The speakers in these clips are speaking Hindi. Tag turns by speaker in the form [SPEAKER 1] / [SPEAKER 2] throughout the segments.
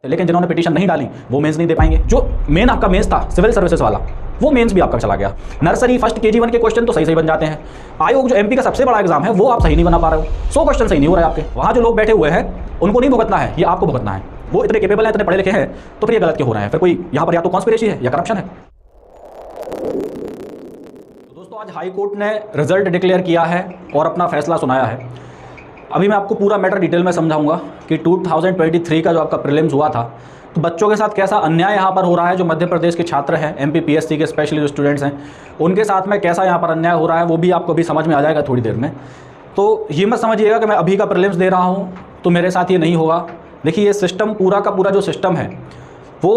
[SPEAKER 1] लेकिन जिन्होंने पिटीशन नहीं डाली वो मेंस नहीं दे पाएंगे। जो मेन आपका मेंस था सिविल सर्विसेज वाला, वो मेंस भी आपका चला गया। नर्सरी फर्स्ट KG1 के क्वेश्चन तो सही सही बन जाते हैं। आयोग जो MP का सबसे बड़ा एग्जाम है वो आप सही नहीं बना पा रहे हो, 100 क्वेश्चन सही नहीं हो रहा है आपके। वहाँ जो लोग बैठे हुए हैं उनको नहीं भुगतना है, ये आपको भुगतना है। वो इतने केपेबल हैं, इतने पढ़े लिखे हैं, तो फिर ये गलत क्यों हो रहे हैं? फिर कोई यहाँ पर या तो कॉन्स्पिरेसी है या करप्शन है। तो दोस्तों आज हाई कोर्ट ने रिजल्ट डिक्लेयर किया है और अपना फैसला सुनाया है। अभी मैं आपको पूरा मैटर डिटेल में समझाऊंगा कि 2023 का जो आपका प्रीलिम्स हुआ था तो बच्चों के साथ कैसा अन्याय यहाँ पर हो रहा है। जो मध्य प्रदेश के छात्र हैं, MP PSC के स्पेशली जो स्टूडेंट्स हैं, उनके साथ में कैसा यहाँ पर अन्याय हो रहा है वो भी आपको अभी समझ में आ जाएगा थोड़ी देर में। तो ये मत समझिएगा कि मैं अभी का प्रीलिम्स दे रहा हूँ तो मेरे साथ ये नहीं होगा। देखिए ये सिस्टम पूरा का पूरा जो सिस्टम है वो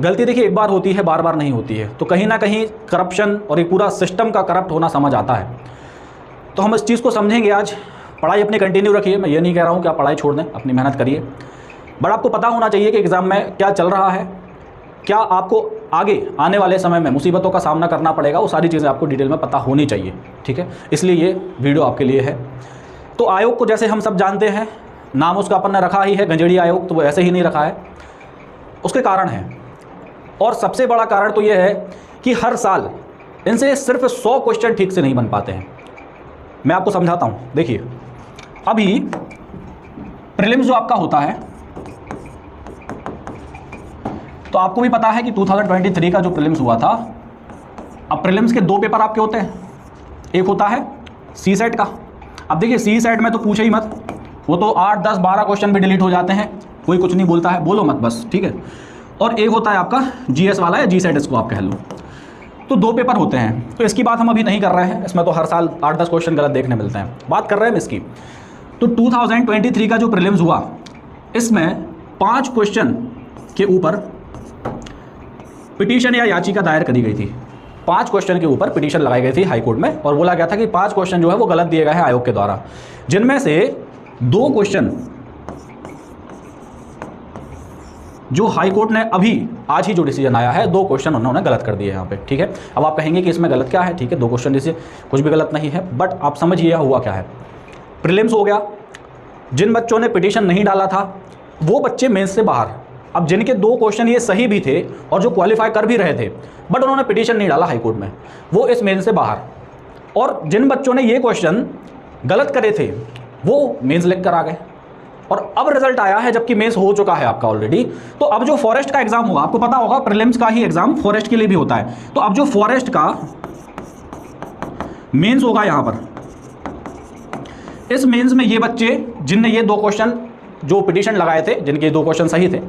[SPEAKER 1] गलती देखिए एक बार होती है, बार बार नहीं होती है। तो कहीं ना कहीं करप्शन और एक पूरा सिस्टम का करप्ट होना समझ आता है। तो हम इस चीज़ को समझेंगे आज। पढ़ाई अपनी कंटिन्यू रखिए, मैं ये नहीं कह रहा हूँ कि आप पढ़ाई छोड़ दें, अपनी मेहनत करिए, बट आपको पता होना चाहिए कि एग्ज़ाम में क्या चल रहा है, क्या आपको आगे आने वाले समय में मुसीबतों का सामना करना पड़ेगा, वो सारी चीज़ें आपको डिटेल में पता होनी चाहिए। ठीक है, इसलिए ये वीडियो आपके लिए है। तो आयोग को जैसे हम सब जानते हैं, नाम उसका अपन ने रखा ही है गंजेड़ी आयोग, तो वो ऐसे ही नहीं रखा है, उसके कारण है। और सबसे बड़ा कारण तो ये है कि हर साल इनसे सिर्फ 100 क्वेश्चन ठीक से नहीं बन पाते हैं। मैं आपको समझाता हूँ। देखिए अभी प्रीलिम्स जो आपका होता है, तो आपको भी पता है कि 2023 का जो प्रीलिम्स हुआ था, अब प्रीलिम्स के 2 पेपर आपके होते हैं। एक होता है CSET का। अब देखिए CSET में तो पूछे ही मत, वो तो 8, 10, 12 क्वेश्चन भी डिलीट हो जाते हैं, कोई कुछ नहीं बोलता है, बोलो मत बस, ठीक है। और एक होता है आपका GS वाला या GSET इसको आप कह लो। तो 2 पेपर होते हैं। तो इसकी बात हम अभी नहीं कर रहे हैं, इसमें तो हर साल 8-10 क्वेश्चन गलत देखने मिलते हैं। बात कर रहे हैं हम इसकी। तो 2023 का जो प्रीलिम्स हुआ, इसमें 5 क्वेश्चन के ऊपर पिटीशन या याचिका दायर करी गई थी। 5 क्वेश्चन के ऊपर पिटीशन लगाई गई थी हाई कोर्ट में, और बोला गया था कि 5 क्वेश्चन जो है वो गलत दिए गए हैं आयोग के द्वारा, जिनमें से 2 क्वेश्चन जो हाई कोर्ट ने अभी आज ही जो डिसीजन आया है, 2 क्वेश्चन उन्होंने गलत कर दिए यहाँ पे। ठीक है, अब आप कहेंगे कि इसमें गलत क्या है? ठीक है, 2 क्वेश्चन जैसे कुछ भी गलत नहीं है, बट आप समझिए हुआ क्या है। प्रीलिम्स हो गया, जिन बच्चों ने पिटीशन नहीं डाला था वो बच्चे मेंस से बाहर। अब जिनके 2 क्वेश्चन ये सही भी थे और जो क्वालिफाई कर भी रहे थे, बट उन्होंने पिटीशन नहीं डाला हाई कोर्ट में, वो इस मेंस से बाहर। और जिन बच्चों ने ये क्वेश्चन गलत करे थे वो मेंस लिख कर आ गए। और अब रिजल्ट आया है, जबकि मेंस हो चुका है आपका ऑलरेडी। तो अब जो फॉरेस्ट का एग्जाम होगा, आपको पता होगा प्रीलिम्स का ही एग्जाम फॉरेस्ट के लिए भी होता है। तो अब जो फॉरेस्ट का मेंस होगा यहाँ पर, इस मेंस में ये बच्चे जिनने ये 2 क्वेश्चन जो पिटीशन लगाए थे, जिनके 2 क्वेश्चन सही थे,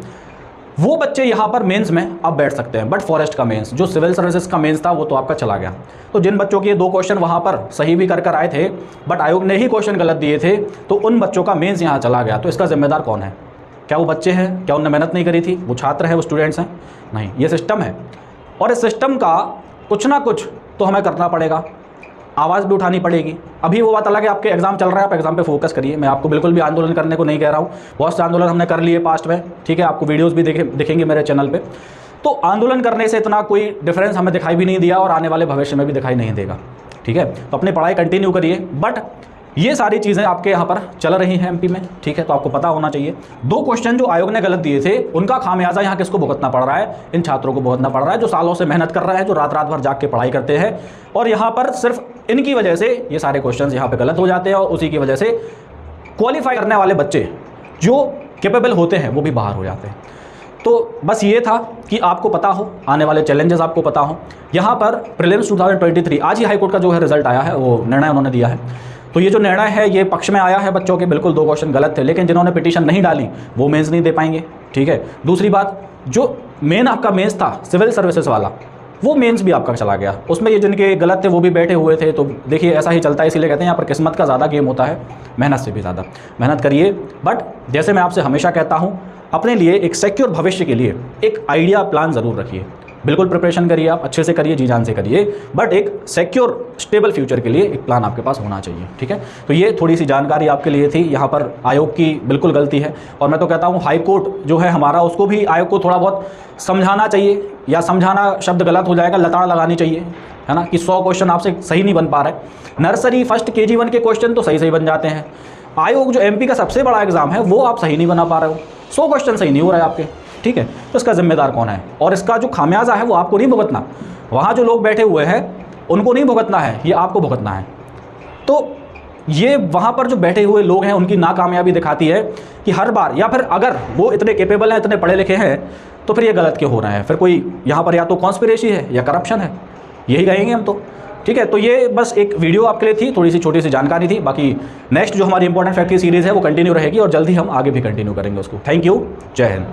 [SPEAKER 1] वो बच्चे यहाँ पर मेंस में अब बैठ सकते हैं। बट फॉरेस्ट का मेंस, जो सिविल सर्विसेज का मेंस था, वो तो आपका चला गया। तो जिन बच्चों के 2 क्वेश्चन वहाँ पर सही भी कर आए थे, बट आयोग ने ही क्वेश्चन गलत दिए थे, तो उन बच्चों का मेंस यहाँ चला गया। तो इसका जिम्मेदार कौन है? क्या वो बच्चे हैं? क्या उन्होंने मेहनत नहीं करी थी? वो छात्र हैं, वो स्टूडेंट्स हैं? नहीं, ये सिस्टम है। और इस सिस्टम का कुछ ना कुछ तो हमें करना पड़ेगा, आवाज़ भी उठानी पड़ेगी। अभी वो बात अलग है, आपके एग्जाम चल रहा है, आप एग्जाम पे फोकस करिए। मैं आपको बिल्कुल भी आंदोलन करने को नहीं कह रहा हूँ, बहुत से आंदोलन हमने कर लिए पास्ट में, ठीक है। आपको वीडियोस भी दिखेंगे मेरे चैनल पे। तो आंदोलन करने से इतना कोई डिफरेंस हमें दिखाई भी नहीं दिया और आने वाले भविष्य में भी दिखाई नहीं देगा, ठीक है। तो अपनी पढ़ाई कंटिन्यू करिए। बट ये सारी चीज़ें आपके यहाँ पर चल रही हैं MP में, ठीक है, तो आपको पता होना चाहिए। 2 क्वेश्चन जो आयोग ने गलत दिए थे, उनका खामियाजा यहाँ किसको भुगतना पड़ रहा है? इन छात्रों को भुगतना पड़ रहा है, जो सालों से मेहनत कर रहे हैं, जो रात रात भर जाग के पढ़ाई करते हैं। और यहाँ पर सिर्फ इनकी वजह से ये सारे क्वेश्चन यहाँ पे गलत हो जाते हैं, और उसी की वजह से क्वालिफाई करने वाले बच्चे जो कैपेबल होते हैं वो भी बाहर हो जाते हैं। तो बस ये था कि आपको पता हो, आने वाले चैलेंजेस आपको पता हो। यहाँ पर प्रीलिम्स 2023 आज ही हाईकोर्ट का जो है रिजल्ट आया है, वो निर्णय उन्होंने दिया है। तो ये जो निर्णय है ये पक्ष में आया है बच्चों के, बिल्कुल 2 क्वेश्चन गलत थे, लेकिन जिन्होंने पिटीशन नहीं डाली वो मेंस नहीं दे पाएंगे, ठीक है। दूसरी बात, जो मेन आपका मेंस था सिविल सर्विसेज वाला, वो मेंस भी आपका चला गया। उसमें ये जिनके गलत थे वो भी बैठे हुए थे। तो देखिए ऐसा ही चलता है, इसीलिए कहते हैं यहाँ पर किस्मत का ज़्यादा गेम होता है, मेहनत से भी ज़्यादा। मेहनत करिए, बट जैसे मैं आपसे हमेशा कहता हूँ, अपने लिए एक सिक्योर भविष्य के लिए एक आइडिया प्लान ज़रूर रखिए। बिल्कुल प्रिपरेशन करिए, आप अच्छे से करिए, जी जान से करिए, बट एक सिक्योर स्टेबल फ्यूचर के लिए एक प्लान आपके पास होना चाहिए, ठीक है। तो ये थोड़ी सी जानकारी आपके लिए थी। यहाँ पर आयोग की बिल्कुल गलती है, और मैं तो कहता हूँ हाई कोर्ट जो है हमारा, उसको भी आयोग को थोड़ा बहुत समझाना चाहिए, या समझाना शब्द गलत हो जाएगा, लताड़ लगानी चाहिए, है ना, कि 100 क्वेश्चन आपसे सही नहीं बन पा रहे। नर्सरी फर्स्ट KG1 के क्वेश्चन तो सही सही बन जाते हैं। आयोग जो MP का सबसे बड़ा एग्जाम है वो आप सही नहीं बना पा रहे हो, 100 क्वेश्चन सही नहीं हो रहा है आपके, ठीक है, तो इसका जिम्मेदार कौन है? और इसका जो खामियाजा है वो आपको नहीं भुगतना, वहाँ जो लोग बैठे हुए हैं उनको नहीं भुगतना है, ये आपको भुगतना है। तो ये वहाँ पर जो बैठे हुए लोग हैं उनकी नाकामयाबी दिखाती है कि हर बार, या फिर अगर वो इतने कैपेबल हैं, इतने पढ़े लिखे हैं, तो फिर ये गलत क्यों हो रहा है? फिर कोई यहाँ पर या तो कॉन्स्पिरेसी है या करप्शन है, यही कहेंगे हम तो, ठीक है। तो ये बस एक वीडियो आपके लिए थी, थोड़ी सी छोटी सी जानकारी थी। बाकी नेक्स्ट जो हमारी इंपॉर्टेंट फैक्ट की सीरीज़ है वो कंटिन्यू रहेगी और जल्दी हम आगे भी कंटिन्यू करेंगे उसको। थैंक यू, जय हिंद।